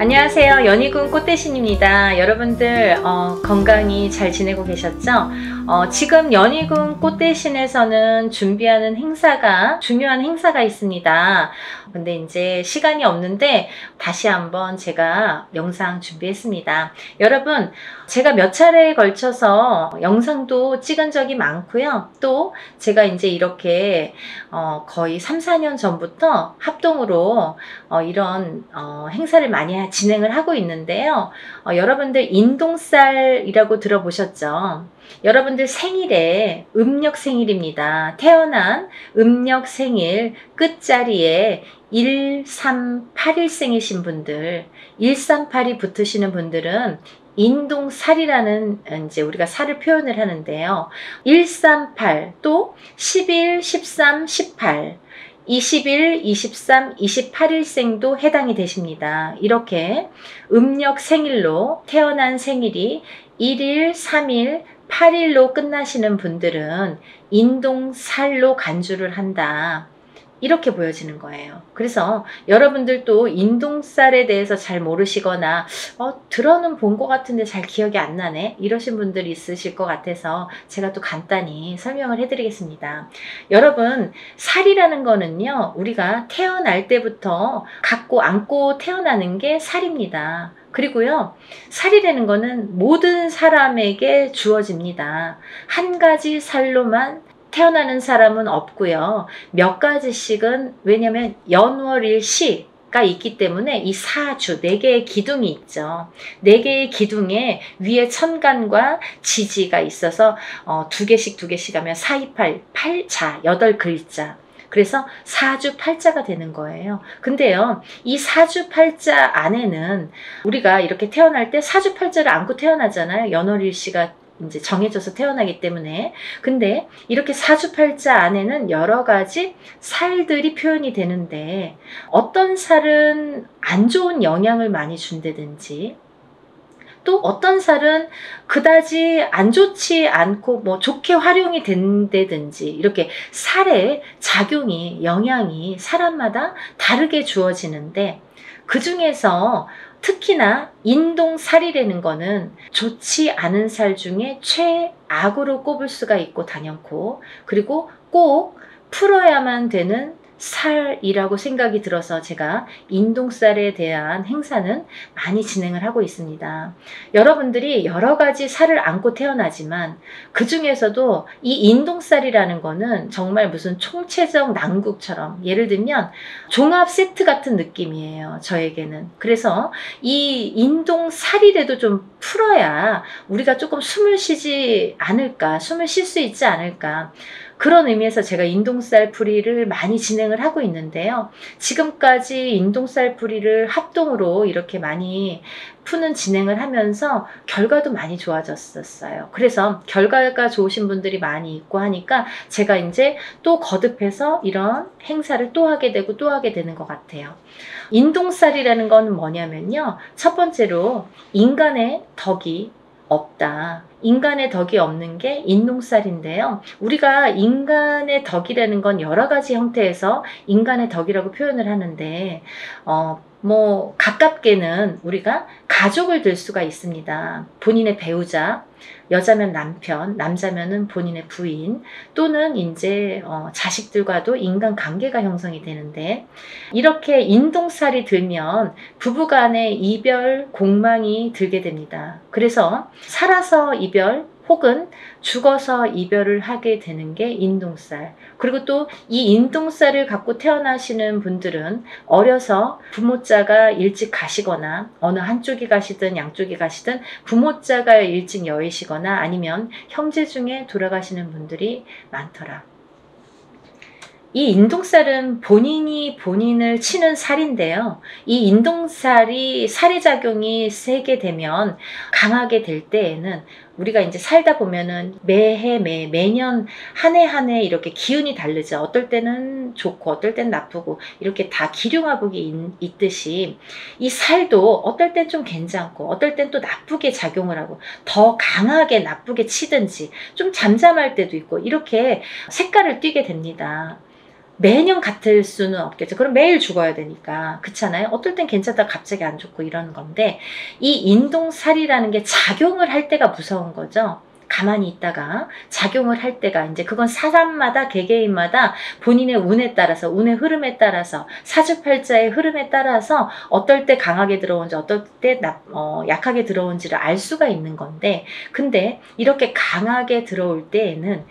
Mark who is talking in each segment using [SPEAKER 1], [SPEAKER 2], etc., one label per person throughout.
[SPEAKER 1] 안녕하세요. 연희군 꽃대신입니다. 여러분들 건강히 잘 지내고 계셨죠? 지금 연희군 꽃대신에서는 준비하는 행사가 중요한 행사가 있습니다. 근데 이제 시간이 없는데 다시 한번 제가 영상 준비했습니다. 여러분, 제가 몇 차례에 걸쳐서 영상도 찍은 적이 많고요. 또 제가 이제 이렇게 거의 3, 4년 전부터 합동으로 이런 행사를 많이 진행을 하고 있는데요. 여러분들 인동살이라고 들어보셨죠? 여러분들 생일에 음력 생일입니다. 태어난 음력 생일 끝자리에 1381생이신 분들, 138이 붙으시는 분들은 인동살이라는 이제 우리가 살을 표현을 하는데요. 138, 또 11, 13, 18, 21, 23, 28일생도 해당이 되십니다. 이렇게 음력 생일로 태어난 생일이 1일, 3일, 8일로 끝나시는 분들은 인동살로 간주를 한다. 이렇게 보여지는 거예요. 그래서 여러분들도 인동살에 대해서 잘 모르시거나 들어는 본 것 같은데 잘 기억이 안 나네 이러신 분들이 있으실 것 같아서 제가 또 간단히 설명을 해드리겠습니다. 여러분, 살이라는 거는요, 우리가 태어날 때부터 갖고 안고 태어나는 게 살입니다. 그리고요, 살이라는 거는 모든 사람에게 주어집니다. 한 가지 살로만 태어나는 사람은 없고요. 몇 가지씩은, 왜냐면 연월일시가 있기 때문에 이 사주, 4개의 기둥이 있죠. 4개의 기둥에 위에 천간과 지지가 있어서 2개씩 하면 4, 2, 8, 8자, 8글자. 그래서 사주 팔자가 되는 거예요. 근데요, 이 사주 팔자 안에는 우리가 이렇게 태어날 때 사주 팔자를 안고 태어나잖아요. 연월일시가 이제 정해져서 태어나기 때문에. 근데 이렇게 사주팔자 안에는 여러 가지 살들이 표현이 되는데, 어떤 살은 안 좋은 영향을 많이 준다든지, 또 어떤 살은 그다지 안 좋지 않고 좋게 활용이 된다든지, 이렇게 살의 작용이, 영향이 사람마다 다르게 주어지는데, 그 중에서 특히나 인동살이라는 거는 좋지 않은 살 중에 최악으로 꼽을 수가 있고 단연코, 그리고 꼭 풀어야만 되는 살이라고 생각이 들어서 제가 인동살에 대한 행사는 많이 진행을 하고 있습니다. 여러분들이 여러 가지 살을 안고 태어나지만 그 중에서도 이 인동살이라는 거는 정말 무슨 총체적 난국처럼, 예를 들면 종합 세트 같은 느낌이에요, 저에게는. 그래서 이 인동살이라도 좀 풀어야 우리가 조금 숨을 쉬지 않을까, 숨을 쉴 수 있지 않을까, 그런 의미에서 제가 인동살 풀이를 많이 진행을 하고 있는데요. 지금까지 인동살 풀이를 합동으로 이렇게 많이 푸는 진행을 하면서 결과도 많이 좋아졌었어요. 그래서 결과가 좋으신 분들이 많이 있고 하니까 제가 이제 또 거듭해서 이런 행사를 또 하게 되고 또 하게 되는 것 같아요. 인동살이라는 건 뭐냐면요, 첫 번째로 인간의 덕이 없다. 인간의 덕이 없는 게 인동살인데요. 우리가 인간의 덕이라는 건 여러 가지 형태에서 인간의 덕이라고 표현을 하는데, 가깝게는 우리가 가족을 들 수가 있습니다. 본인의 배우자, 여자면 남편, 남자면은 본인의 부인, 또는 이제 자식들과도 인간관계가 형성이 되는데, 이렇게 인동살이 들면 부부간의 이별 공망이 들게 됩니다. 그래서 살아서 이별 혹은 죽어서 이별을 하게 되는 게 인동살. 그리고 또 이 인동살을 갖고 태어나시는 분들은 어려서 부모자가 일찍 가시거나, 어느 한쪽이 가시든 양쪽이 가시든 부모자가 일찍 여의시거나 아니면 형제 중에 돌아가시는 분들이 많더라. 이 인동살은 본인이 본인을 치는 살인데요. 이 인동살이 살의 작용이 세게 되면, 강하게 될 때에는 우리가 이제 살다 보면은 매년 한 해 한 해 이렇게 기운이 다르죠. 어떨 때는 좋고 어떨 때는 나쁘고, 이렇게 다 기륭화복이 있듯이 이 살도 어떨 땐 좀 괜찮고 어떨 땐 또 나쁘게 작용을 하고, 더 강하게 나쁘게 치든지 좀 잠잠할 때도 있고, 이렇게 색깔을 띠게 됩니다. 매년 같을 수는 없겠죠. 그럼 매일 죽어야 되니까. 그렇잖아요. 어떨 땐 괜찮다 갑자기 안 좋고 이런 건데, 이 인동살이라는 게 작용을 할 때가 무서운 거죠. 가만히 있다가 작용을 할 때가, 이제 그건 사람마다 개개인마다 본인의 운에 따라서, 운의 흐름에 따라서, 사주팔자의 흐름에 따라서 어떨 때 강하게 들어온지 어떨 때 약하게 들어온지를 알 수가 있는 건데, 근데 이렇게 강하게 들어올 때에는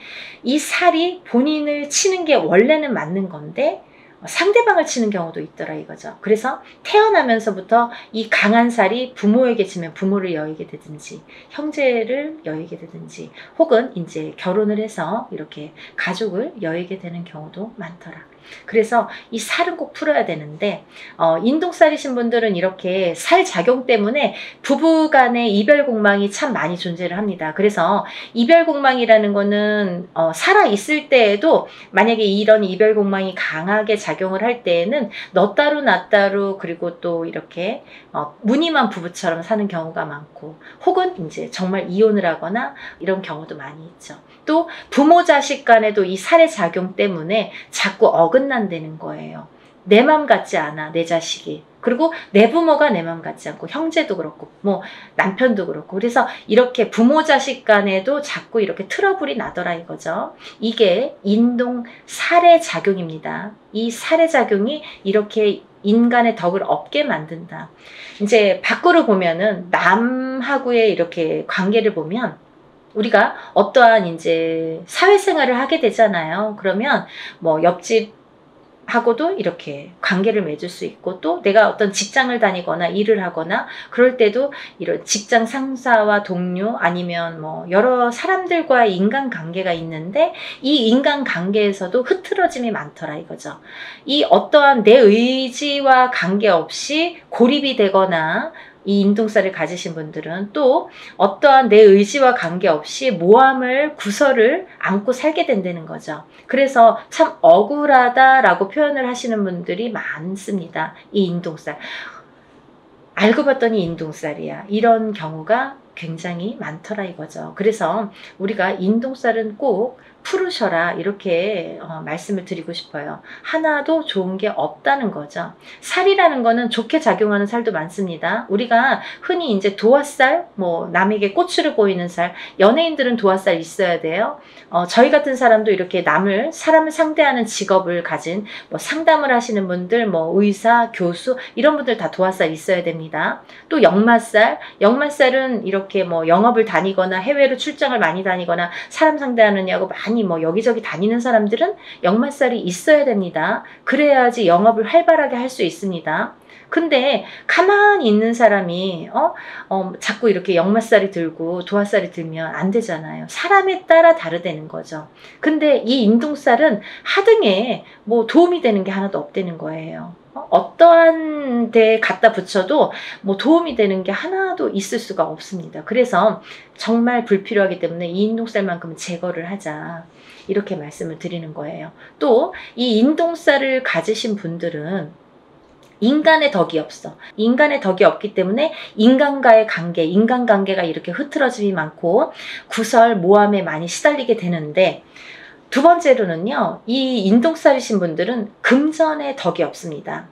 [SPEAKER 1] 이 살이 본인을 치는 게 원래는 맞는 건데 상대방을 치는 경우도 있더라 이거죠. 그래서 태어나면서부터 이 강한 살이 부모에게 치면 부모를 여의게 되든지 형제를 여의게 되든지, 혹은 이제 결혼을 해서 이렇게 가족을 여의게 되는 경우도 많더라. 그래서 이 살은 꼭 풀어야 되는데, 인동살이신 분들은 이렇게 살 작용 때문에 부부간의 이별 공망이 참 많이 존재를 합니다. 그래서 이별 공망이라는 거는 살아 있을 때에도 만약에 이런 이별 공망이 강하게 작용을 할 때에는 너 따로 나 따로, 그리고 또 이렇게 무늬만 부부처럼 사는 경우가 많고, 혹은 이제 정말 이혼을 하거나 이런 경우도 많이 있죠. 또 부모 자식 간에도 이 살의 작용 때문에 자꾸 어긋난다는 거예요. 내 맘 같지 않아, 내 자식이. 그리고 내 부모가 내 맘 같지 않고, 형제도 그렇고 뭐 남편도 그렇고. 그래서 이렇게 부모 자식 간에도 자꾸 이렇게 트러블이 나더라 이거죠. 이게 인동 살의 작용입니다. 이 살의 작용이 이렇게 인간의 덕을 없게 만든다. 이제 밖으로 보면은 남하고의 이렇게 관계를 보면, 우리가 어떠한 이제 사회생활을 하게 되잖아요. 그러면 뭐 옆집하고도 이렇게 관계를 맺을 수 있고, 또 내가 어떤 직장을 다니거나 일을 하거나 그럴 때도 이런 직장 상사와 동료, 아니면 뭐 여러 사람들과의 인간관계가 있는데, 이 인간관계에서도 흐트러짐이 많더라 이거죠. 이 어떠한 내 의지와 관계없이 고립이 되거나, 이 인동살을 가지신 분들은 또 어떠한 내 의지와 관계없이 모함을, 구설을 안고 살게 된다는 거죠. 그래서 참 억울하다라고 표현을 하시는 분들이 많습니다. 이 인동살. 알고 봤더니 인동살이야. 이런 경우가 굉장히 많더라 이거죠. 그래서 우리가 인동살은 꼭 풀으셔라 이렇게 말씀을 드리고 싶어요. 하나도 좋은 게 없다는 거죠. 살이라는 거는 좋게 작용하는 살도 많습니다. 우리가 흔히 이제 도화살, 뭐 남에게 꼬추를 보이는 살, 연예인들은 도화살 있어야 돼요. 저희 같은 사람도 이렇게 사람을 상대하는 직업을 가진 뭐 상담을 하시는 분들, 뭐 의사, 교수 이런 분들 다 도화살 있어야 됩니다. 또 역마살은 이렇게 뭐 영업을 다니거나 해외로 출장을 많이 다니거나 사람 상대하느냐고 많이 뭐 여기저기 다니는 사람들은 역마살이 있어야 됩니다. 그래야지 영업을 활발하게 할 수 있습니다. 근데 가만히 있는 사람이 자꾸 이렇게 역마살이 들고 도화살이 들면 안 되잖아요. 사람에 따라 다르다는 거죠. 근데 이 인동살은 하등에 뭐 도움이 되는 게 하나도 없다는 거예요. 어떠한 데에 갖다 붙여도 뭐 도움이 되는 게 하나도 있을 수가 없습니다. 그래서 정말 불필요하기 때문에 이 인동살만큼은 제거를 하자 이렇게 말씀을 드리는 거예요. 또 이 인동살을 가지신 분들은 인간의 덕이 없어. 인간의 덕이 없기 때문에 인간과의 관계, 인간관계가 이렇게 흐트러짐이 많고 구설, 모함에 많이 시달리게 되는데, 두 번째로는요, 이 인동살이신 분들은 금전의 덕이 없습니다.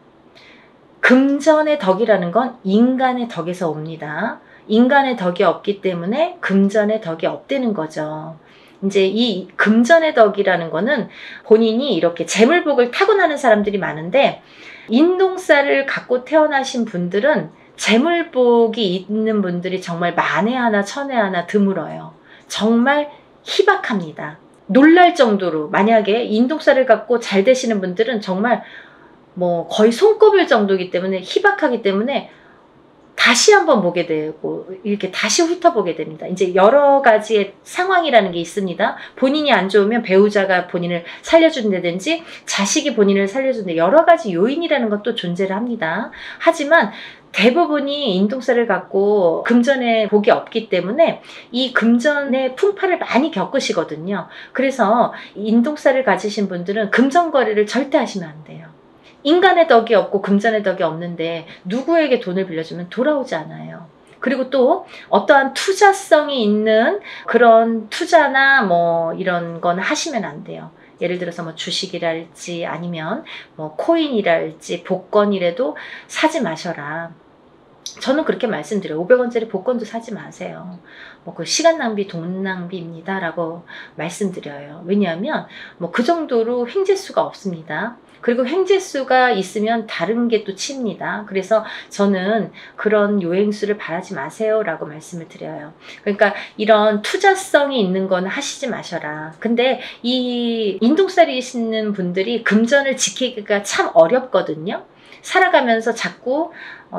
[SPEAKER 1] 금전의 덕이라는 건 인간의 덕에서 옵니다. 인간의 덕이 없기 때문에 금전의 덕이 없다는 거죠. 이제 이 금전의 덕이라는 거는 본인이 이렇게 재물복을 타고나는 사람들이 많은데, 인동살을 갖고 태어나신 분들은 재물복이 있는 분들이 정말 만에 하나 천에 하나 드물어요. 정말 희박합니다. 놀랄 정도로, 만약에 인동살을 갖고 잘 되시는 분들은 정말 뭐 거의 손꼽을 정도이기 때문에, 희박하기 때문에 다시 한번 보게 되고 이렇게 다시 훑어보게 됩니다. 이제 여러 가지의 상황이라는 게 있습니다. 본인이 안 좋으면 배우자가 본인을 살려준다든지 자식이 본인을 살려준다, 여러 가지 요인이라는 것도 존재를 합니다. 하지만 대부분이 인동살을 갖고 금전의 복이 없기 때문에 이 금전의 풍파를 많이 겪으시거든요. 그래서 인동살을 가지신 분들은 금전 거래를 절대 하시면 안 돼요. 인간의 덕이 없고 금전의 덕이 없는데 누구에게 돈을 빌려주면 돌아오지 않아요. 그리고 또 어떠한 투자성이 있는 그런 투자나 뭐 이런 건 하시면 안 돼요. 예를 들어서 뭐 주식이랄지 아니면 뭐 코인이랄지 복권이라도 사지 마셔라. 저는 그렇게 말씀드려요. 500원짜리 복권도 사지 마세요. 뭐 그 시간 낭비, 돈 낭비입니다. 라고 말씀드려요. 왜냐하면 뭐 그 정도로 횡재수가 없습니다. 그리고 횡재수가 있으면 다른 게 또 칩니다. 그래서 저는 그런 요행수를 바라지 마세요. 라고 말씀을 드려요. 그러니까 이런 투자성이 있는 건 하시지 마셔라. 근데 이 인동살이시는 분들이 금전을 지키기가 참 어렵거든요. 살아가면서 자꾸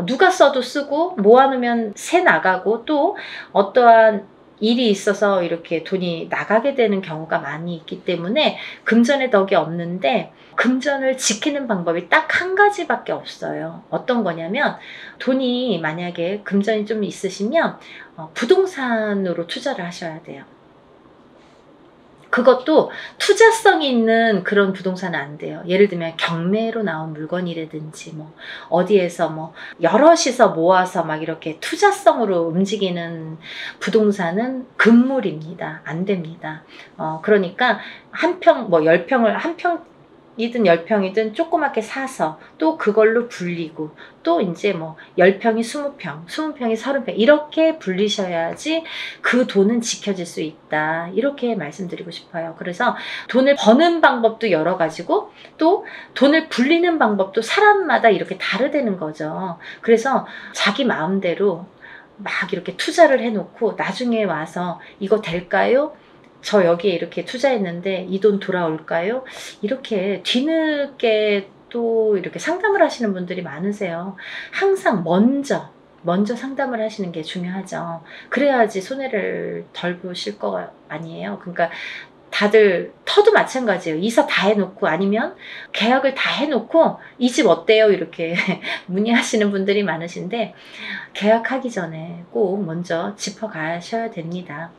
[SPEAKER 1] 누가 써도 쓰고 모아놓으면 새 나가고 또 어떠한 일이 있어서 이렇게 돈이 나가게 되는 경우가 많이 있기 때문에 금전의 덕이 없는데 금전을 지키는 방법이 딱 한 가지밖에 없어요. 어떤 거냐면 돈이 만약에 금전이 좀 있으시면 부동산으로 투자를 하셔야 돼요. 그것도 투자성이 있는 그런 부동산은 안 돼요. 예를 들면 경매로 나온 물건이라든지 뭐 어디에서 뭐 여럿이서 모아서 막 이렇게 투자성으로 움직이는 부동산은 금물입니다. 안 됩니다. 그러니까 한 평, 뭐 10평을 한 평이든 10평이든 조그맣게 사서 또 그걸로 불리고 또 이제 뭐 10평이 20평, 20평이 30평 이렇게 불리셔야지 그 돈은 지켜질 수 있다. 이렇게 말씀드리고 싶어요. 그래서 돈을 버는 방법도 여러 가지고 또 돈을 불리는 방법도 사람마다 이렇게 다르다는 거죠. 그래서 자기 마음대로 막 이렇게 투자를 해놓고 나중에 와서 이거 될까요? 저 여기에 이렇게 투자했는데 이 돈 돌아올까요? 이렇게 뒤늦게 또 이렇게 상담을 하시는 분들이 많으세요. 항상 먼저 상담을 하시는 게 중요하죠. 그래야지 손해를 덜 보실 거 아니에요. 그러니까 다들 터도 마찬가지예요. 이사 다 해놓고 아니면 계약을 다 해놓고 이 집 어때요? 이렇게 문의하시는 분들이 많으신데 계약하기 전에 꼭 먼저 짚어가셔야 됩니다.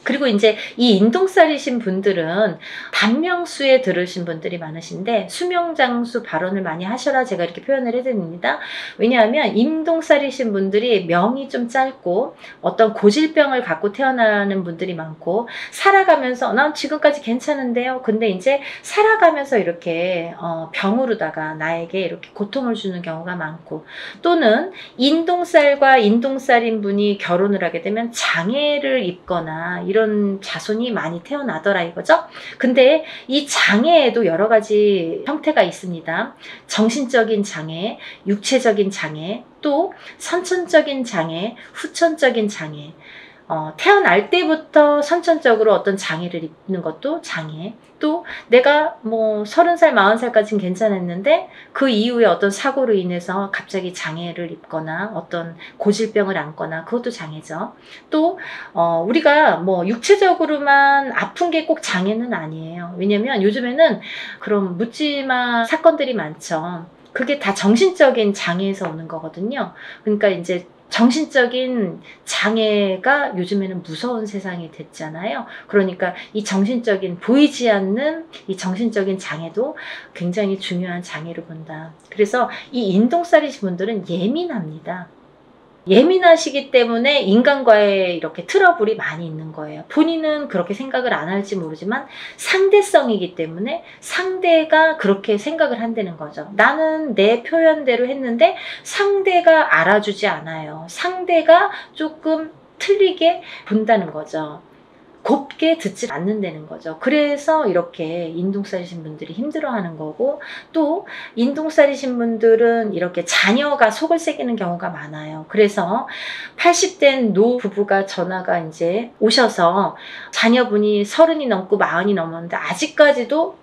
[SPEAKER 1] 그리고 이제 이 인동살이신 분들은 단명수에 들으신 분들이 많으신데 수명장수 발언을 많이 하셔라 제가 이렇게 표현을 해드립니다. 왜냐하면 인동살이신 분들이 명이 좀 짧고 어떤 고질병을 갖고 태어나는 분들이 많고 살아가면서 난 지금까지 괜찮은데요. 근데 이제 살아가면서 이렇게 병으로다가 나에게 이렇게 고통을 주는 경우가 많고 또는 인동살과 인동살인 분이 결혼을 하게 되면 장애를 입거나 이런 자손이 많이 태어나더라 이거죠. 근데 이 장애에도 여러 가지 형태가 있습니다. 정신적인 장애, 육체적인 장애, 또 선천적인 장애, 후천적인 장애. 태어날 때부터 선천적으로 어떤 장애를 입는 것도 장애. 또 내가 뭐 30살, 40살까지는 괜찮았는데 그 이후에 어떤 사고로 인해서 갑자기 장애를 입거나 어떤 고질병을 안거나 그것도 장애죠. 또 우리가 뭐 육체적으로만 아픈 게 꼭 장애는 아니에요. 왜냐면 요즘에는 그런 묻지마 사건들이 많죠. 그게 다 정신적인 장애에서 오는 거거든요. 그러니까 이제 정신적인 장애가 요즘에는 무서운 세상이 됐잖아요. 그러니까 이 정신적인 보이지 않는 이 정신적인 장애도 굉장히 중요한 장애로 본다. 그래서 이 인동살이신 분들은 예민합니다. 예민하시기 때문에 인간과의 이렇게 트러블이 많이 있는 거예요. 본인은 그렇게 생각을 안 할지 모르지만 상대성이기 때문에 상대가 그렇게 생각을 한다는 거죠. 나는 내 표현대로 했는데 상대가 알아주지 않아요. 상대가 조금 틀리게 본다는 거죠. 곱게 듣지 않는다는 거죠. 그래서 이렇게 인동살이신 분들이 힘들어하는 거고 또 인동살이신 분들은 이렇게 자녀가 속을 새기는 경우가 많아요. 그래서 80된 노 부부가 전화가 이제 오셔서 자녀분이 30이 넘고 40이 넘었는데 아직까지도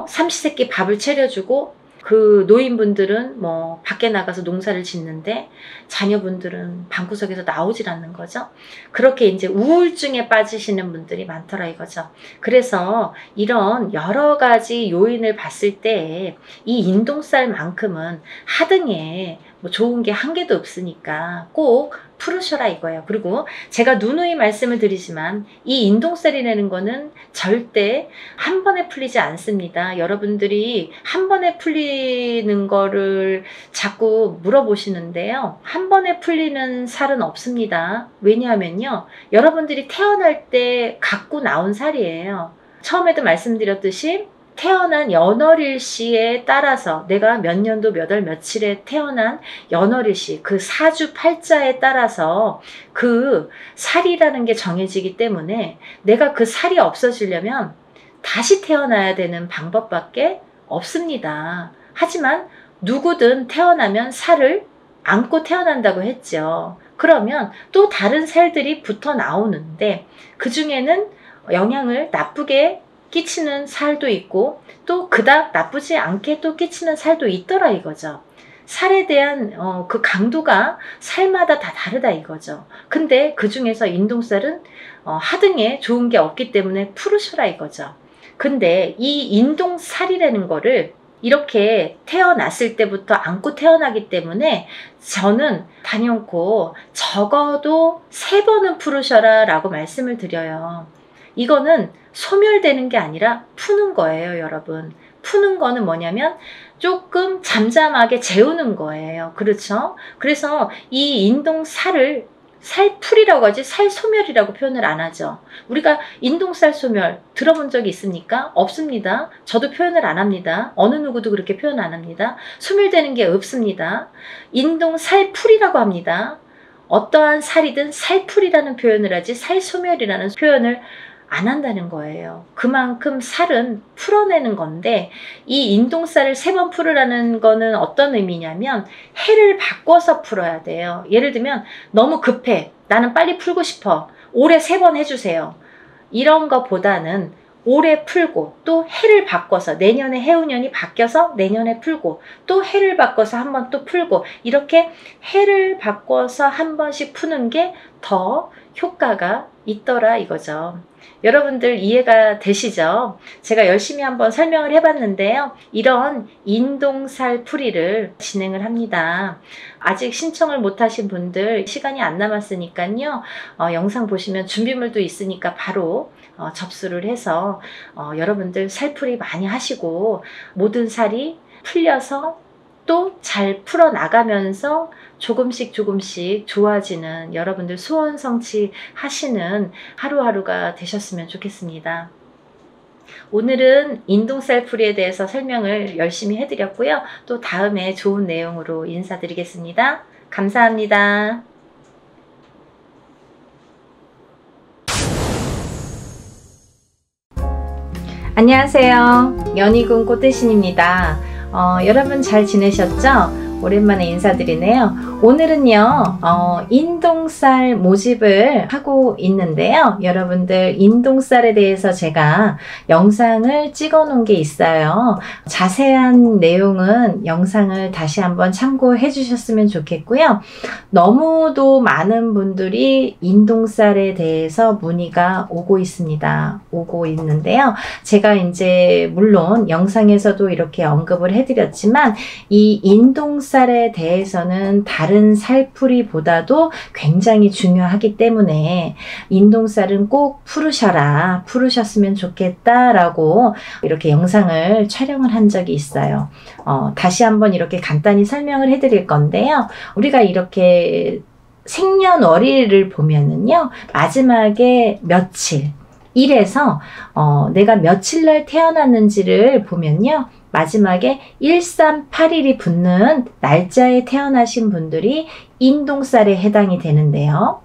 [SPEAKER 1] 삼시세끼 밥을 차려주고 그 노인분들은 뭐 밖에 나가서 농사를 짓는데 자녀분들은 방구석에서 나오질 않는 거죠. 그렇게 이제 우울증에 빠지시는 분들이 많더라 이거죠. 그래서 이런 여러 가지 요인을 봤을 때 이 인동살만큼은 하등에 뭐 좋은 게 한 개도 없으니까 꼭 풀으셔라 이거예요. 그리고 제가 누누이 말씀을 드리지만 이 인동살이라는 거는 절대 한 번에 풀리지 않습니다. 여러분들이 한 번에 풀리는 거를 자꾸 물어보시는데요. 한 번에 풀리는 살은 없습니다. 왜냐하면요. 여러분들이 태어날 때 갖고 나온 살이에요. 처음에도 말씀드렸듯이 태어난 연월일시에 따라서 내가 몇 년도 몇 월 며칠에 태어난 연월일시 그 사주 팔자에 따라서 그 살이라는 게 정해지기 때문에 내가 그 살이 없어지려면 다시 태어나야 되는 방법밖에 없습니다. 하지만 누구든 태어나면 살을 안고 태어난다고 했죠. 그러면 또 다른 살들이 붙어 나오는데 그 중에는 영향을 나쁘게 끼치는 살도 있고 또 그닥 나쁘지 않게 또 끼치는 살도 있더라 이거죠. 살에 대한 그 강도가 살마다 다 다르다 이거죠. 근데 그 중에서 인동살은 하등에 좋은 게 없기 때문에 푸르셔라 이거죠. 근데 이 인동살이라는 거를 이렇게 태어났을 때부터 안고 태어나기 때문에 저는 단연코 적어도 3번은 푸르셔라 라고 말씀을 드려요. 이거는 소멸되는 게 아니라 푸는 거예요, 여러분. 푸는 거는 뭐냐면 조금 잠잠하게 재우는 거예요. 그렇죠? 그래서 이 인동살을 살풀이라고 하지 살소멸이라고 표현을 안 하죠. 우리가 인동살 소멸 들어본 적이 있습니까? 없습니다. 저도 표현을 안 합니다. 어느 누구도 그렇게 표현 안 합니다. 소멸되는 게 없습니다. 인동살풀이라고 합니다. 어떠한 살이든 살풀이라는 표현을 하지 살소멸이라는 표현을 안 한다는 거예요. 그만큼 살은 풀어내는 건데 이 인동살을 3번 풀으라는 거는 어떤 의미냐면 해를 바꿔서 풀어야 돼요. 예를 들면 너무 급해. 나는 빨리 풀고 싶어. 올해 3번 해주세요. 이런 거보다는 올해 풀고 또 해를 바꿔서 내년에 해운년이 바뀌어서 내년에 풀고 또 해를 바꿔서 한 번 또 풀고 이렇게 해를 바꿔서 한 번씩 푸는 게 더 효과가 있더라 이거죠. 여러분들 이해가 되시죠? 제가 열심히 한번 설명을 해봤는데요. 이런 인동살 풀이를 진행을 합니다. 아직 신청을 못하신 분들 시간이 안 남았으니까요. 영상 보시면 준비물도 있으니까 바로 접수를 해서 여러분들 살풀이 많이 하시고 모든 살이 풀려서 또 잘 풀어나가면서 조금씩 좋아지는 여러분들 소원 성취하시는 하루하루가 되셨으면 좋겠습니다. 오늘은 인동살 풀이에 대해서 설명을 열심히 해드렸고요. 또 다음에 좋은 내용으로 인사드리겠습니다. 감사합니다. 안녕하세요. 연희군 꽃대신입니다. 여러분 잘 지내셨죠? 오랜만에 인사드리네요. 오늘은요 인동살 모집을 하고 있는데요. 여러분들 인동살에 대해서 제가 영상을 찍어 놓은 게 있어요. 자세한 내용은 영상을 다시 한번 참고해 주셨으면 좋겠고요. 너무도 많은 분들이 인동살에 대해서 문의가 오고 있는데요. 제가 이제 물론 영상에서도 이렇게 언급을 해드렸지만 이 인동살에 대해서는 다른 살풀이보다도 굉장히 중요하기 때문에 인동살은 꼭 풀으셨으면 좋겠다라고 이렇게 영상을 촬영을 한 적이 있어요. 다시 한번 이렇게 간단히 설명을 해드릴 건데요. 우리가 이렇게 생년월일을 보면은요, 마지막에 며칠, 일에서 내가 며칠 날 태어났는지를 보면요, 마지막에 138일이 붙는 날짜에 태어나신 분들이 인동살에 해당이 되는데요.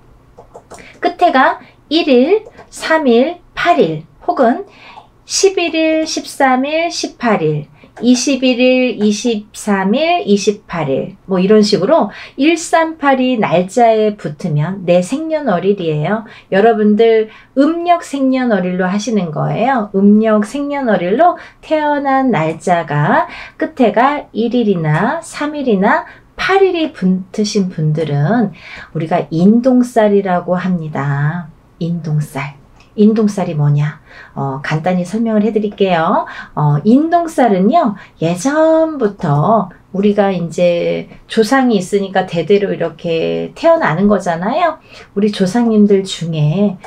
[SPEAKER 1] 끝에가 1일, 3일, 8일 혹은 11일, 13일, 18일 21일, 23일, 28일 뭐 이런 식으로 138이 날짜에 붙으면 내 생년월일이에요. 여러분들 음력 생년월일로 하시는 거예요. 음력 생년월일로 태어난 날짜가 끝에가 1일이나 3일이나 8일이 붙으신 분들은 우리가 인동살이라고 합니다. 인동살이 뭐냐? 간단히 설명을 해드릴게요. 인동살은요, 예전부터 우리가 이제 조상이 있으니까 대대로 이렇게 태어나는 거잖아요. 우리 조상님들 중에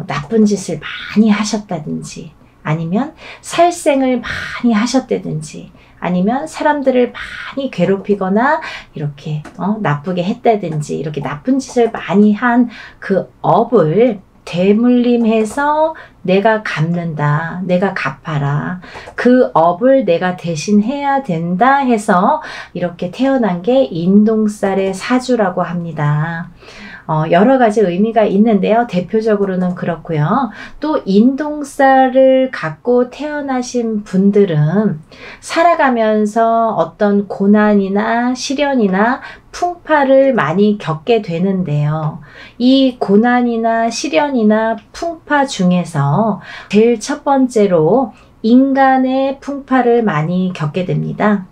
[SPEAKER 1] 나쁜 짓을 많이 하셨다든지, 아니면 살생을 많이 하셨다든지, 아니면 사람들을 많이 괴롭히거나 이렇게 나쁘게 했다든지, 이렇게 나쁜 짓을 많이 한 그 업을 대물림해서 내가 갚는다. 내가 갚아라. 그 업을 내가 대신해야 된다 해서 이렇게 태어난 게 인동살의 사주라고 합니다. 여러 가지 의미가 있는데요. 대표적으로는 그렇고요. 또 인동살을 갖고 태어나신 분들은 살아가면서 어떤 고난이나 시련이나 풍파를 많이 겪게 되는데요. 이 고난이나 시련이나 풍파 중에서 제일 첫 번째로 인간의 풍파를 많이 겪게 됩니다.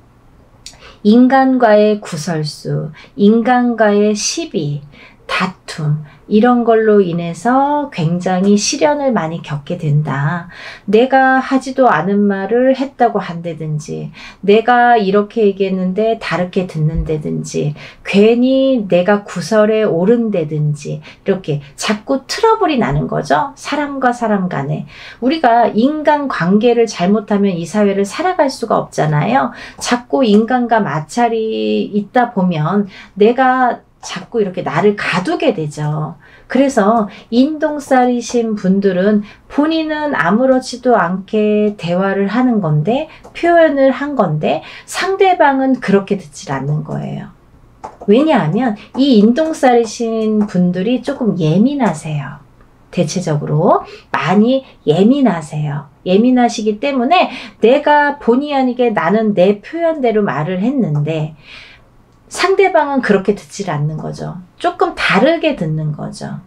[SPEAKER 1] 인간과의 구설수, 인간과의 시비, 다툼, 이런 걸로 인해서 굉장히 시련을 많이 겪게 된다. 내가 하지도 않은 말을 했다고 한다든지, 내가 이렇게 얘기했는데 다르게 듣는다든지, 괜히 내가 구설에 오른다든지, 이렇게 자꾸 트러블이 나는 거죠. 사람과 사람 간에. 우리가 인간 관계를 잘못하면 이 사회를 살아갈 수가 없잖아요. 자꾸 인간과 마찰이 있다 보면 내가 자꾸 이렇게 나를 가두게 되죠. 그래서 인동살이신 분들은 본인은 아무렇지도 않게 대화를 하는 건데, 표현을 한 건데 상대방은 그렇게 듣질 않는 거예요. 왜냐하면 이 인동살이신 분들이 조금 예민하세요. 대체적으로 많이 예민하세요. 예민하시기 때문에 내가 본의 아니게 나는 내 표현대로 말을 했는데 상대방은 그렇게 듣질 않는 거죠. 조금 다르게 듣는 거죠.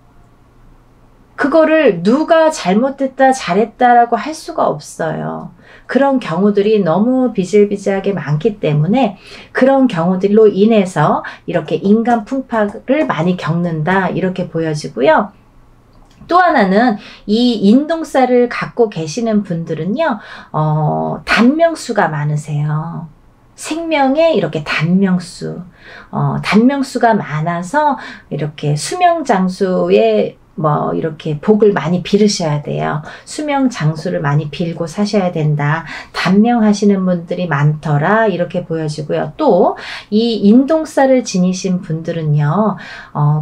[SPEAKER 1] 그거를 누가 잘못했다 잘했다라고 할 수가 없어요. 그런 경우들이 너무 비일비재하게 많기 때문에 그런 경우들로 인해서 이렇게 인간 풍파를 많이 겪는다, 이렇게 보여지고요. 또 하나는 이 인동살을 갖고 계시는 분들은요, 단명수가 많으세요. 생명에 이렇게 단명수가 많아서 이렇게 수명장수에 이렇게 복을 많이 빌으셔야 돼요. 수명장수를 많이 빌고 사셔야 된다. 단명하시는 분들이 많더라, 이렇게 보여지고요. 또 이 인동살을 지니신 분들은요,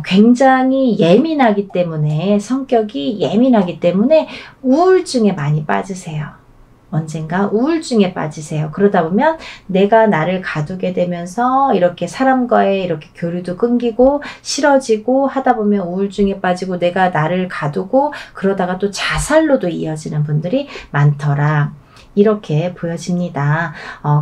[SPEAKER 1] 굉장히 예민하기 때문에, 성격이 예민하기 때문에 우울증에 많이 빠지세요. 언젠가 우울증에 빠지세요. 그러다 보면 내가 나를 가두게 되면서 이렇게 사람과의 이렇게 교류도 끊기고 싫어지고 하다 보면 우울증에 빠지고 내가 나를 가두고 그러다가 또 자살로도 이어지는 분들이 많더라, 이렇게 보여집니다.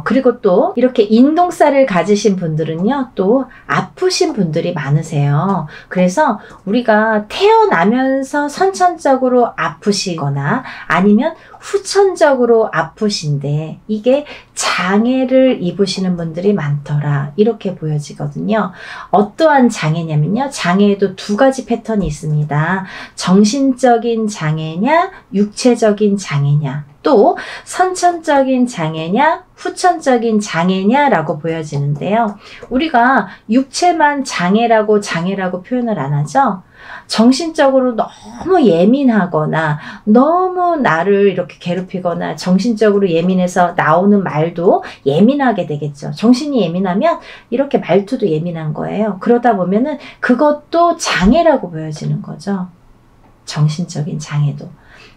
[SPEAKER 1] 그리고 또 이렇게 인동살을 가지신 분들은요, 또 아프신 분들이 많으세요. 그래서 우리가 태어나면서 선천적으로 아프시거나 아니면 후천적으로 아프신데 이게 장애를 입으시는 분들이 많더라, 이렇게 보여지거든요. 어떠한 장애냐면요, 장애에도 두 가지 패턴이 있습니다. 정신적인 장애냐, 육체적인 장애냐, 또 선천적인 장애냐, 후천적인 장애냐라고 보여지는데요. 우리가 육체만 장애라고 표현을 안 하죠. 정신적으로 너무 예민하거나 너무 나를 이렇게 괴롭히거나 정신적으로 예민해서 나오는 말도 예민하게 되겠죠. 정신이 예민하면 이렇게 말투도 예민한 거예요. 그러다 보면은 그것도 장애라고 보여지는 거죠. 정신적인 장애도.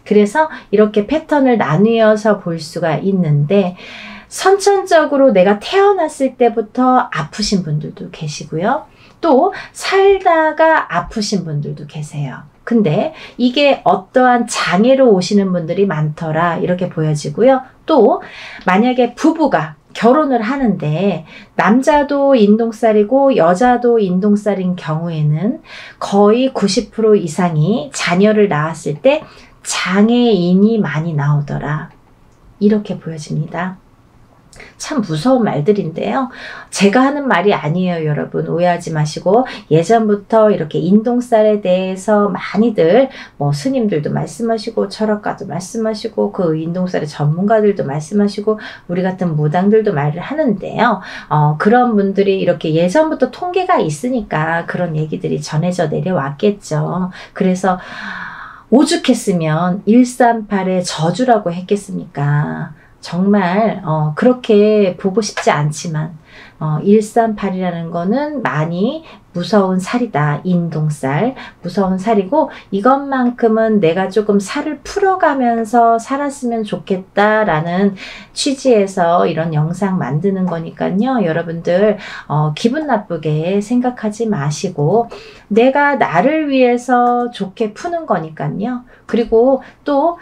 [SPEAKER 1] 그래서 이렇게 패턴을 나누어서 볼 수가 있는데, 선천적으로 내가 태어났을 때부터 아프신 분들도 계시고요. 또 살다가 아프신 분들도 계세요. 근데 이게 어떠한 장애로 오시는 분들이 많더라, 이렇게 보여지고요. 또 만약에 부부가 결혼을 하는데 남자도 인동살이고 여자도 인동살인 경우에는 거의 90% 이상이 자녀를 낳았을 때 장애인이 많이 나오더라, 이렇게 보여집니다. 참 무서운 말들인데요. 제가 하는 말이 아니에요, 여러분. 오해하지 마시고, 예전부터 이렇게 인동살에 대해서 많이들 스님들도 말씀하시고 철학가도 말씀하시고 그 인동살의 전문가들도 말씀하시고 우리 같은 무당들도 말을 하는데요. 그런 분들이 이렇게 예전부터 통계가 있으니까 그런 얘기들이 전해져 내려왔겠죠. 그래서 오죽했으면 138의 저주라고 했겠습니까? 정말 그렇게 보고 싶지 않지만 138이라는 거는 많이 무서운 살이다. 인동살, 무서운 살이고 이것만큼은 내가 조금 살을 풀어가면서 살았으면 좋겠다라는 취지에서 이런 영상 만드는 거니까요. 여러분들 기분 나쁘게 생각하지 마시고 내가 나를 위해서 좋게 푸는 거니까요. 그리고 또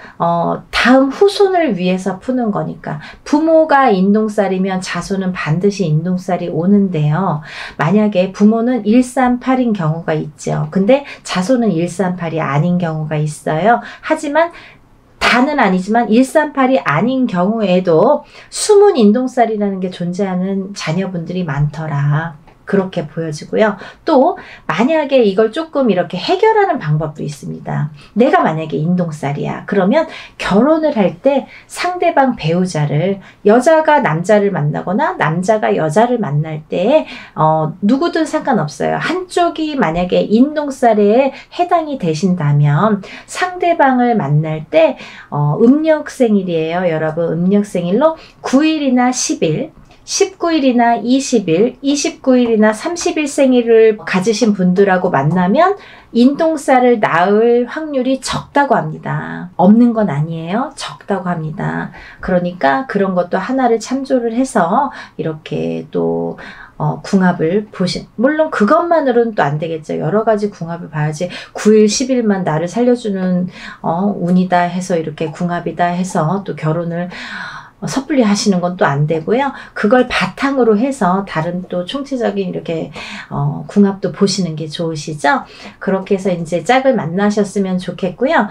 [SPEAKER 1] 다음 후손을 위해서 푸는 거니까 부모가 인동살이면 자손은 반드시 인동살이 오는데요. 만약에 부모는 138인 경우가 있죠. 근데 자손은 138이 아닌 경우가 있어요. 하지만 다는 아니지만 138이 아닌 경우에도 숨은 인동살이라는 게 존재하는 자녀분들이 많더라. 그렇게 보여지고요. 또 만약에 이걸 조금 이렇게 해결하는 방법도 있습니다. 내가 만약에 인동살이야. 그러면 결혼을 할 때 상대방 배우자를 여자가 남자를 만나거나 남자가 여자를 만날 때 누구든 상관없어요. 한쪽이 만약에 인동살에 해당이 되신다면 상대방을 만날 때 음력생일이에요. 여러분 음력생일로 9일이나 10일 19일이나 20일, 29일이나 30일 생일을 가지신 분들하고 만나면 인동살을 낳을 확률이 적다고 합니다. 없는 건 아니에요. 적다고 합니다. 그러니까 그런 것도 하나를 참조를 해서 이렇게 또 궁합을 물론 그것만으로는 또 안 되겠죠. 여러 가지 궁합을 봐야지 9일, 10일만 나를 살려주는 운이다 해서 이렇게 궁합이다 해서 또 결혼을 섣불리 하시는 건 또 안 되고요. 그걸 바탕으로 해서 다른 또 총체적인 이렇게 궁합도 보시는 게 좋으시죠. 그렇게 해서 이제 짝을 만나셨으면 좋겠고요.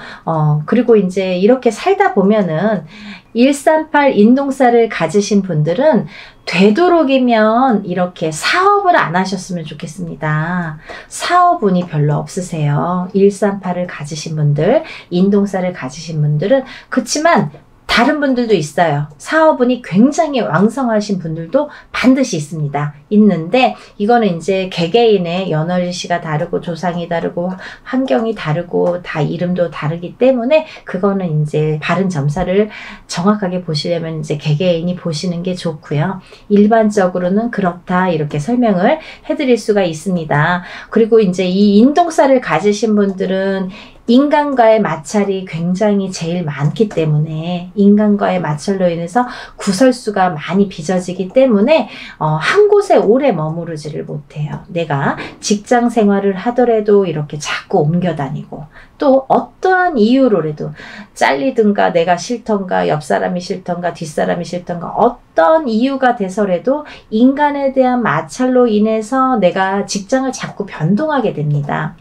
[SPEAKER 1] 그리고 이제 이렇게 살다 보면은 138 인동살을 가지신 분들은 되도록이면 이렇게 사업을 안 하셨으면 좋겠습니다. 사업운이 별로 없으세요. 138을 가지신 분들, 인동살을 가지신 분들은. 그렇지만 다른 분들도 있어요. 사업운이 굉장히 왕성하신 분들도 반드시 있습니다. 있는데 이거는 이제 개개인의 연월일시가 다르고 조상이 다르고 환경이 다르고 다 이름도 다르기 때문에 그거는 이제 바른 점사를 정확하게 보시려면 이제 개개인이 보시는 게 좋고요. 일반적으로는 그렇다 이렇게 설명을 해드릴 수가 있습니다. 그리고 이제 이 인동살을 가지신 분들은 인간과의 마찰이 굉장히 제일 많기 때문에 인간과의 마찰로 인해서 구설수가 많이 빚어지기 때문에 한 곳에 오래 머무르지를 못해요. 내가 직장 생활을 하더라도 이렇게 자꾸 옮겨 다니고 또 어떠한 이유로라도 잘리든가 내가 싫던가 옆 사람이 싫던가 뒷사람이 싫던가 어떤 이유가 돼서라도 인간에 대한 마찰로 인해서 내가 직장을 자꾸 변동하게 됩니다.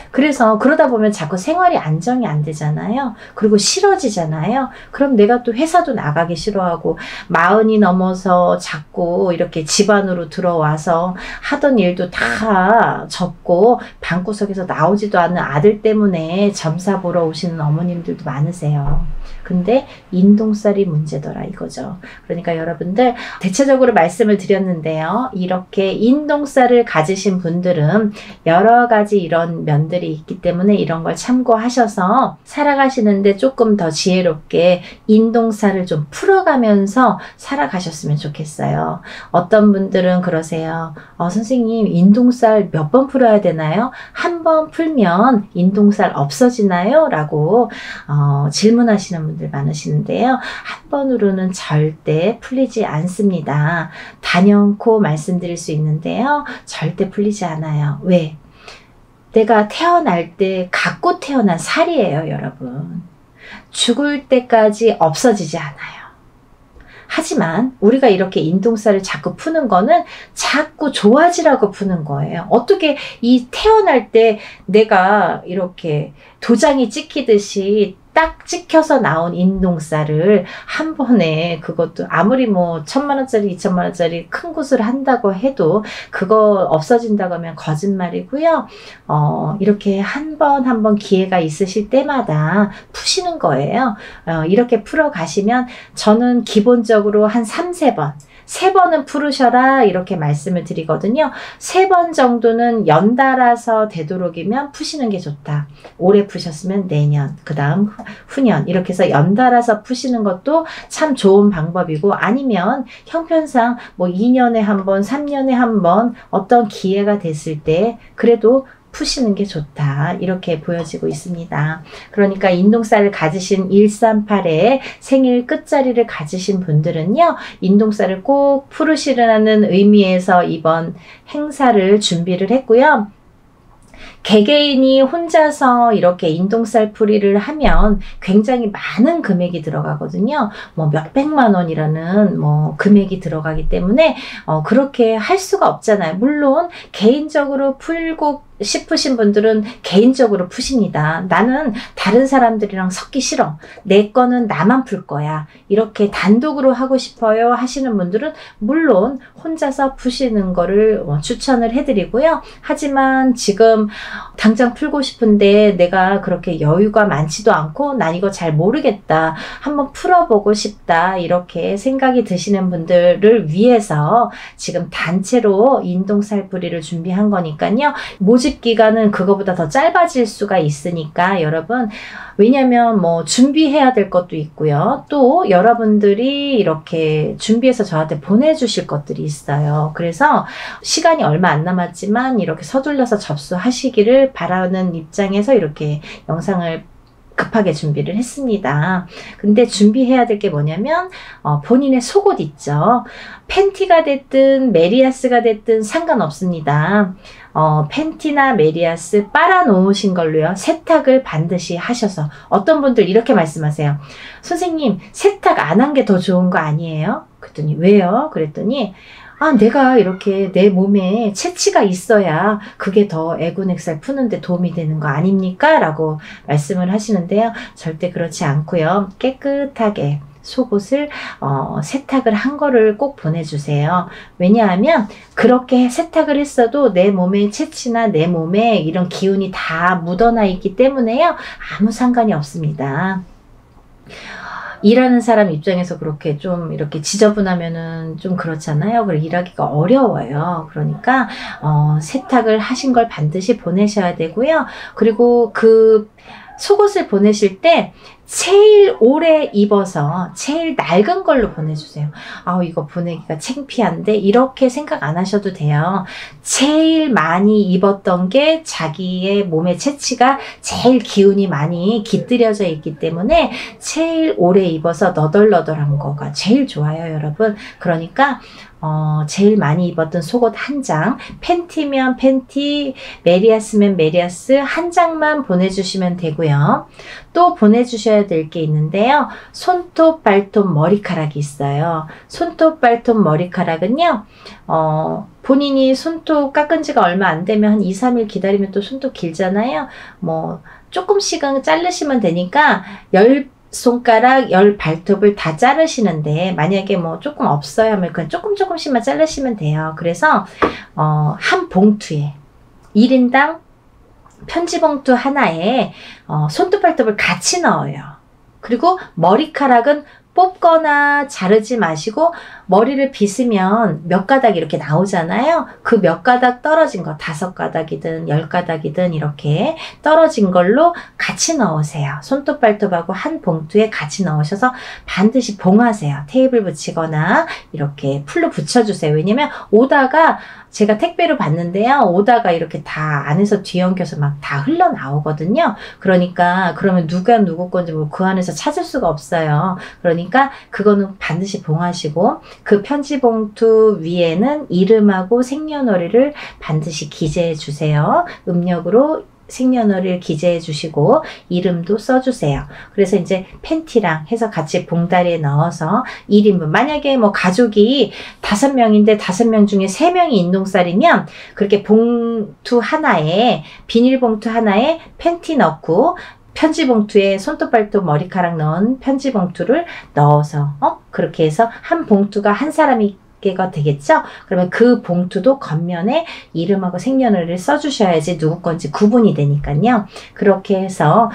[SPEAKER 1] 그래서 그러다 보면 자꾸 생활이 안정이 안 되잖아요. 그리고 싫어지잖아요. 그럼 내가 또 회사도 나가기 싫어하고 40이 넘어서 자꾸 이렇게 집안으로 들어와서 하던 일도 다 접고 방구석에서 나오지도 않는 아들 때문에 점사 보러 오시는 어머님들도 많으세요. 근데 인동살이 문제더라 이거죠. 그러니까 여러분들 대체적으로 말씀을 드렸는데요. 이렇게 인동살을 가지신 분들은 여러 가지 이런 면들이 있기 때문에 이런 걸 참고하셔서 살아가시는데 조금 더 지혜롭게 인동살을 좀 풀어가면서 살아가셨으면 좋겠어요. 어떤 분들은 그러세요. 선생님 인동살 몇 번 풀어야 되나요? 한 번 풀면 인동살 없어지나요? 라고 질문하시는 분들 많으시는데요. 한 번으로는 절대 풀리지 않습니다. 단연코 말씀드릴 수 있는데요. 절대 풀리지 않아요. 왜? 내가 태어날 때 갖고 태어난 살이에요, 여러분. 죽을 때까지 없어지지 않아요. 하지만 우리가 이렇게 인동살을 자꾸 푸는 거는 자꾸 좋아지라고 푸는 거예요. 어떻게 이 태어날 때 내가 이렇게 도장이 찍히듯이 딱 찍혀서 나온 인동살을 한 번에 그것도 아무리 뭐 1000만원짜리 2000만원짜리 큰 곳을 한다고 해도 그거 없어진다고 하면 거짓말이고요. 이렇게 한 번 기회가 있으실 때마다 푸시는 거예요. 이렇게 풀어 가시면 저는 기본적으로 한 3-4번 3번은 풀으셔라 이렇게 말씀을 드리거든요. 3번 정도는 연달아서 되도록이면 푸시는 게 좋다. 올해 푸셨으면 내년, 그 다음 후년 이렇게 해서 연달아서 푸시는 것도 참 좋은 방법이고, 아니면 형편상 뭐 2년에 한 번, 3년에 한 번 어떤 기회가 됐을 때 그래도 푸시는 게 좋다 이렇게 보여지고 있습니다. 그러니까 인동살을 가지신 138의 생일 끝자리를 가지신 분들은요, 인동살을 꼭 풀으시라는 의미에서 이번 행사를 준비를 했고요. 개개인이 혼자서 이렇게 인동살 풀이를 하면 굉장히 많은 금액이 들어가거든요. 뭐 몇백만 원이라는 뭐 금액이 들어가기 때문에 그렇게 할 수가 없잖아요. 물론 개인적으로 풀고 싶으신 분들은 개인적으로 푸십니다. 나는 다른 사람들이랑 섞기 싫어. 내 거는 나만 풀 거야. 이렇게 단독으로 하고 싶어요 하시는 분들은 물론 혼자서 푸시는 거를 추천을 해드리고요. 하지만 지금 당장 풀고 싶은데 내가 그렇게 여유가 많지도 않고 난 이거 잘 모르겠다. 한번 풀어보고 싶다. 이렇게 생각이 드시는 분들을 위해서 지금 단체로 인동살풀이를 준비한 거니까요. 모집 기간은 그거보다 더 짧아질 수가 있으니까 여러분, 왜냐면 뭐 준비해야 될 것도 있고요. 또 여러분들이 이렇게 준비해서 저한테 보내주실 것들이 있어요. 그래서 시간이 얼마 안 남았지만 이렇게 서둘러서 접수하시기를 바라는 입장에서 이렇게 영상을 급하게 준비를 했습니다. 근데 준비해야 될 게 뭐냐면 본인의 속옷 있죠. 팬티가 됐든 메리아스가 됐든 상관없습니다. 팬티나 메리아스 빨아 놓으신 걸로요. 세탁을 반드시 하셔서, 어떤 분들 이렇게 말씀하세요. 선생님, 세탁 안 한 게 더 좋은 거 아니에요? 그랬더니 왜요? 그랬더니 내가 이렇게 내 몸에 채취가 있어야 그게 더 애군액살 푸는데 도움이 되는 거 아닙니까? 라고 말씀을 하시는데요. 절대 그렇지 않고요. 깨끗하게 속옷을 세탁을 한 거를 꼭 보내주세요. 왜냐하면 그렇게 세탁을 했어도 내 몸의 채취나 내 몸에 이런 기운이 다 묻어나 있기 때문에요. 아무 상관이 없습니다. 일하는 사람 입장에서 그렇게 좀 이렇게 지저분하면은 좀 그렇잖아요. 그리고 일하기가 어려워요. 그러니까 세탁을 하신 걸 반드시 보내셔야 되고요. 그리고 그 속옷을 보내실 때 제일 오래 입어서 제일 낡은 걸로 보내주세요. 이거 보내기가 창피한데 이렇게 생각 안 하셔도 돼요. 제일 많이 입었던 게 자기의 몸의 채취가 제일 기운이 많이 깃들여져 있기 때문에 제일 오래 입어서 너덜너덜한 거가 제일 좋아요, 여러분. 그러니까 제일 많이 입었던 속옷 한 장, 팬티면 팬티, 메리아스면 메리아스 한 장만 보내주시면 되고요. 또 보내주셔야 될 게 있는데요. 손톱, 발톱, 머리카락이 있어요. 손톱, 발톱, 머리카락은요. 본인이 손톱 깎은 지가 얼마 안 되면 한 2, 3일 기다리면 또 손톱 길잖아요. 뭐 조금씩은 자르시면 되니까 10손가락 10발톱을 다 자르시는데, 만약에 뭐 조금 없어요 하면 그냥 조금씩만 자르시면 돼요. 그래서 한 봉투에 1인당 편지봉투 하나에 손톱 발톱을 같이 넣어요. 그리고 머리카락은 뽑거나 자르지 마시고 머리를 빗으면 몇 가닥 이렇게 나오잖아요. 그 몇 가닥 떨어진 거, 5가닥이든 10가닥이든 이렇게 떨어진 걸로 같이 넣으세요. 손톱 발톱하고 한 봉투에 같이 넣으셔서 반드시 봉하세요. 테이블 붙이거나 이렇게 풀로 붙여주세요. 왜냐면 오다가 제가 택배로 받는데요. 오다가 이렇게 다 안에서 뒤엉켜서 막 다 흘러나오거든요. 그러니까 그러면 누가 누구 건지 뭐 그 안에서 찾을 수가 없어요. 그러니까 그거는 반드시 봉하시고, 그 편지 봉투 위에는 이름하고 생년월일을 반드시 기재해 주세요. 음력으로 생년월일 기재해 주시고 이름도 써주세요. 그래서 이제 팬티랑 해서 같이 봉다리에 넣어서 1인분, 만약에 뭐 가족이 5명인데 5명 중에 3명이 인동살이면 그렇게 봉투 하나에, 비닐봉투 하나에 팬티 넣고 편지 봉투에 손톱, 발톱, 머리카락 넣은 편지 봉투를 넣어서 그렇게 해서 한 봉투가 한 사람이 가 되겠죠? 그러면 그 봉투도 겉면에 이름하고 생년월일을 써주셔야지 누구 건지 구분이 되니까요. 그렇게 해서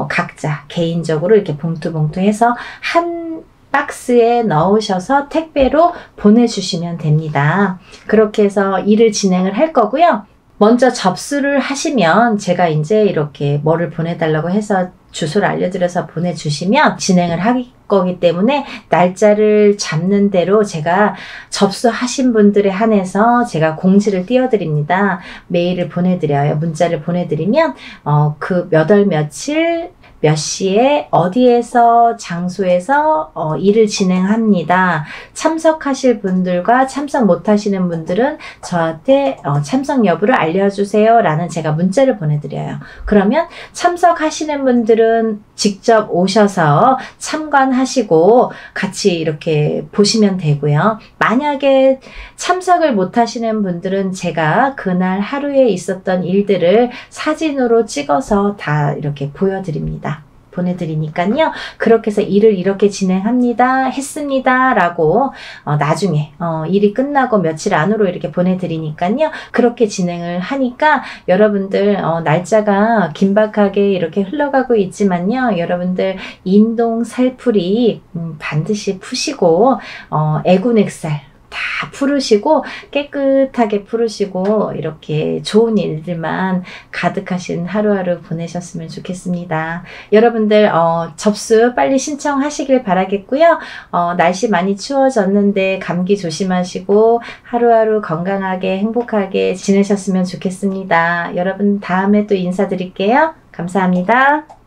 [SPEAKER 1] 각자 개인적으로 이렇게 봉투 해서 한 박스에 넣으셔서 택배로 보내주시면 됩니다. 그렇게 해서 일을 진행을 할 거고요. 먼저 접수를 하시면 제가 이제 이렇게 뭐를 보내달라고 해서 주소를 알려드려서 보내주시면 진행을 할 거기 때문에 날짜를 잡는 대로 제가 접수하신 분들에 한해서 제가 공지를 띄워드립니다. 메일을 보내드려요. 문자를 보내드리면 그 몇 월 며칠 몇 시에 어디에서 장소에서 일을 진행합니다. 참석하실 분들과 참석 못하시는 분들은 저한테 참석 여부를 알려주세요 라는 제가 문자를 보내드려요. 그러면 참석하시는 분들은 직접 오셔서 참관하시고 같이 이렇게 보시면 되고요. 만약에 참석을 못하시는 분들은 제가 그날 하루에 있었던 일들을 사진으로 찍어서 다 이렇게 보여드립니다. 보내드리니까요. 그렇게 해서 일을 이렇게 진행합니다. 했습니다. 라고 나중에 일이 끝나고 며칠 안으로 이렇게 보내드리니까요. 그렇게 진행을 하니까 여러분들 날짜가 긴박하게 이렇게 흘러가고 있지만요. 여러분들 인동 살풀이 반드시 푸시고 애군액살 다 풀으시고 깨끗하게 풀으시고 이렇게 좋은 일들만 가득하신 하루하루 보내셨으면 좋겠습니다. 여러분들 접수 빨리 신청하시길 바라겠고요. 날씨 많이 추워졌는데 감기 조심하시고 하루하루 건강하게 행복하게 지내셨으면 좋겠습니다. 여러분 다음에 또 인사드릴게요. 감사합니다.